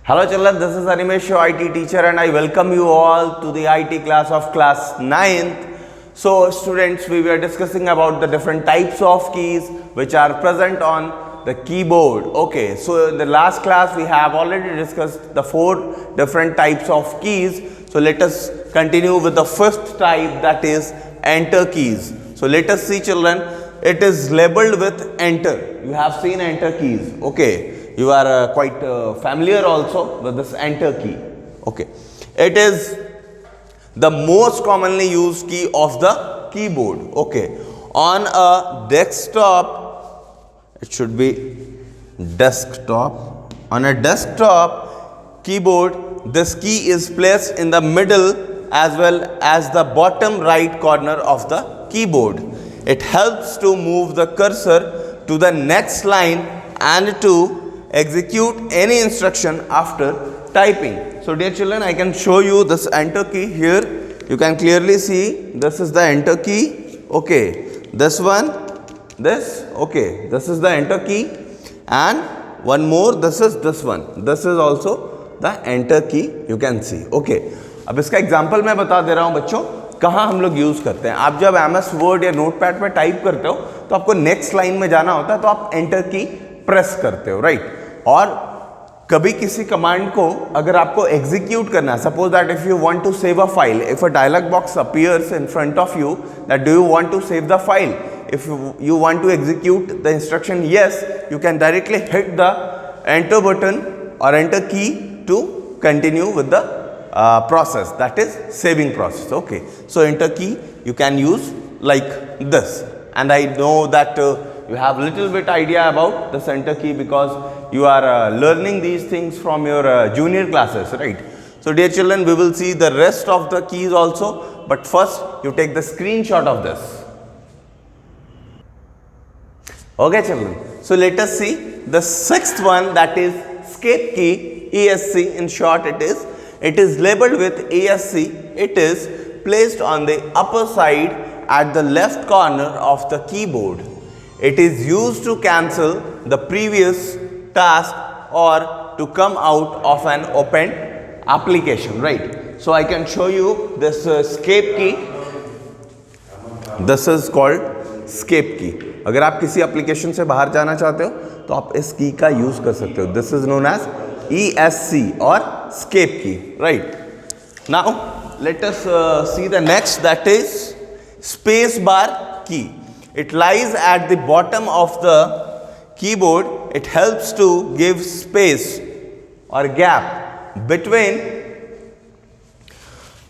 Hello children, this is Animesh, your IT teacher, and I welcome you all to the IT class of class 9th. So students, we were discussing about the different types of keys which are present on the keyboard. Okay, so in the last class we have already discussed the 4 different types of keys. So let us continue with the first type, that is enter keys. So let us see children, it is labeled with enter. You have seen enter keys. Okay. You are quite familiar also with this enter key. Okay, it is the most commonly used key of the keyboard. Okay, on a desktop, it should be desktop. On a desktop keyboard, this key is placed in the middle as well as the bottom right corner of the keyboard. It helps to move the cursor to the next line and to execute any instruction after typing. So dear children, I can show you this enter key here. You can clearly see this is the enter key. Okay, this one, this, okay, this is the enter key, and one more, this is this one. This is also the enter key, you can see. Okay, अब इसका example मैं बता दे रहा हूँ बच्चों, कहाँ हम लोग यूज़ करते हैं. आप जब MS वर्ड या नोटपैड पे टाइप करते हो तो आपको नेक्स्ट लाइन में जाना होता है, तो आप एंटर की प्रेस करते हो, राइट. और कभी किसी कमांड को अगर आपको एग्जीक्यूट करना है, suppose that if you want to save a file, if a dialog box appears in front of you that do you want to save the file, if you want to execute the instruction yes, you can directly hit the enter button और enter key to continue with the process, that is saving process. Okay, so enter key you can use like this, and I know that you have little bit idea about the enter key because you are learning these things from your junior classes, right? So dear children, we will see the rest of the keys also, but first you take the screenshot of this. Okay children, so let us see the sixth one, that is escape key, ESC in short. It is labeled with ESC. It is placed on the upper side at the left corner of the keyboard. It is used to cancel the previous task or to come out of an open application, right? So I can show you this escape key. This is called escape key. अगर आप किसी application से बाहर जाना चाहते हो तो आप इस की का यूज कर सकते हो. This is known as ESC or escape key, right? Now let us see the next, that is space bar key. It lies at the bottom of the keyboard. It helps to give space or gap between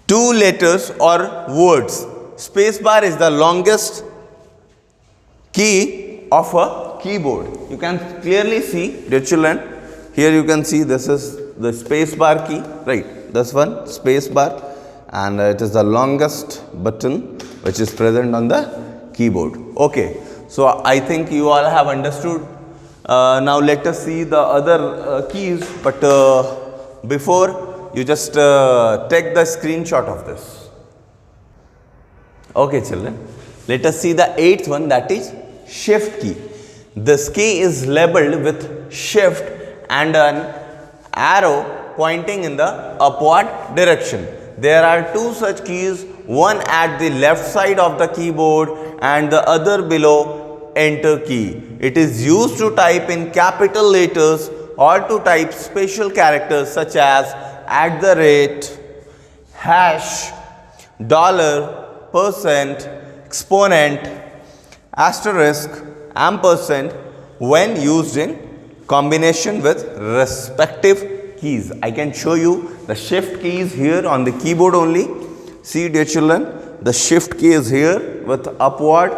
two letters or words. Space bar is the longest key of a keyboard. You can clearly see, dear children, here you can see this is the space bar key, right? This one, space bar, and it is the longest button which is present on the keyboard. Okay, so I think you all have understood. Now let us see the other keys, but before you just take the screenshot of this. Okay children, let us see the eighth one, that is shift key. This key is labeled with shift and an arrow pointing in the upward direction. There are 2 such keys, one at the left side of the keyboard and the other below enter key. It is used to type in capital letters or to type special characters such as @ hash, dollar, %, exponent, asterisk, ampersand when used in combination with respective keys. I can show you the shift key is here on the keyboard only. See dear children, the shift key is here with upward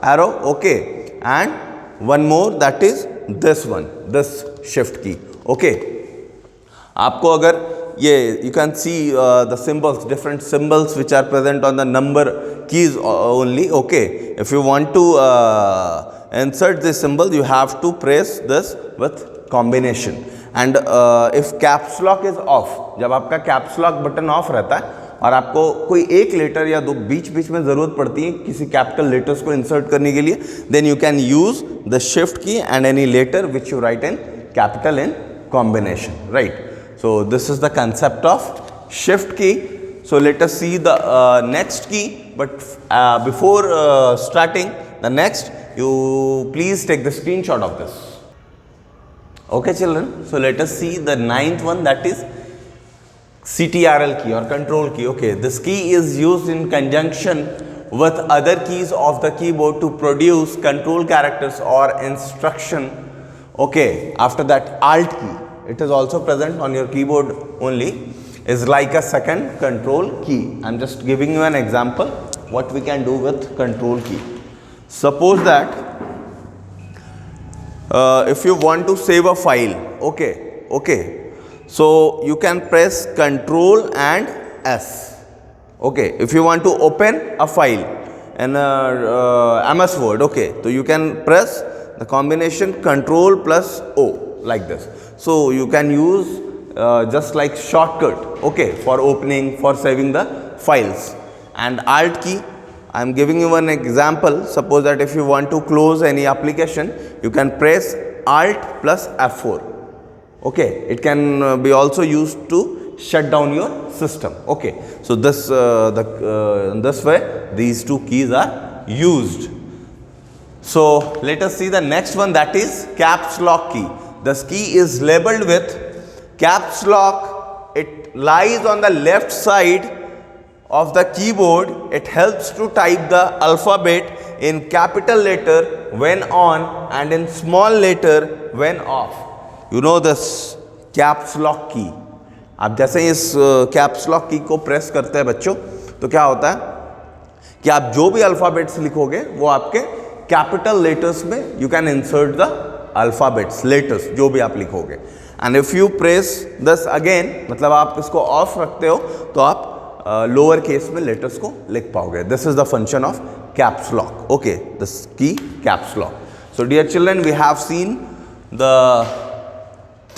arrow. Okay, and one more, that is this one, this shift key. Okay, आपको अगर ये you can see the symbols, different symbols which are present on the number keys only. Okay, if you want to insert this symbol, you have to press this with combination. And if caps lock is off, जब आपका caps lock button off रहता है और आपको कोई एक letter या दो बीच बीच में ज़रूरत पड़ती है किसी कैपिटल लेटर्स को इंसर्ट करने के लिए, then you can use the shift key and any letter which you write in capital in combination, right. So this is the concept of shift key. So let us see the next key, but before starting the next, you please take the screenshot of this. Okay children, so let us see the ninth one, that is CTRL key or control key. Okay, this key is used in conjunction with other keys of the keyboard to produce control characters or instruction. Okay, after that Alt key, it is also present on your keyboard only, is like a second control key. I am just giving you an example what we can do with control key. Suppose that if you want to save a file, okay, so you can press Control and S. Okay, if you want to open a file in MS Word, okay, so you can press the combination Control plus O like this. So you can use just like shortcut, okay, for opening, for saving the files. And Alt key, I am giving you one example. Suppose that if you want to close any application, you can press Alt plus F4. Okay, it can be also used to shut down your system. Okay, so this in this way these two keys are used. So let us see the next one, that is caps lock key. This key is labeled with caps lock. It lies on the left side of the keyboard. It helps to type the alphabet in capital letter when on and in small letter when off. You know this caps lock key. आप जैसे ही इस caps lock की को press करते हैं बच्चों, तो क्या होता है कि आप जो भी अल्फ़ाबेट्स लिखोगे वो आपके कैपिटल लेटर्स में you can insert the alphabets letters जो भी आप लिखोगे. And if you press this again, मतलब आप इसको ऑफ रखते हो तो आप लोअर केस में लेटर्स को लिख पाओगे. This is the function of caps lock. Okay, this key caps lock. So dear children, we have seen the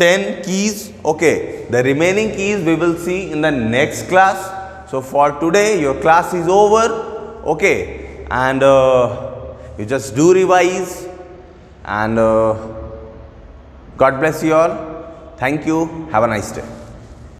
10 keys. Okay, the remaining keys we will see in the next class. So for today your class is over. Okay, and you just do revise, and God bless you all. Thank you. Have a nice day.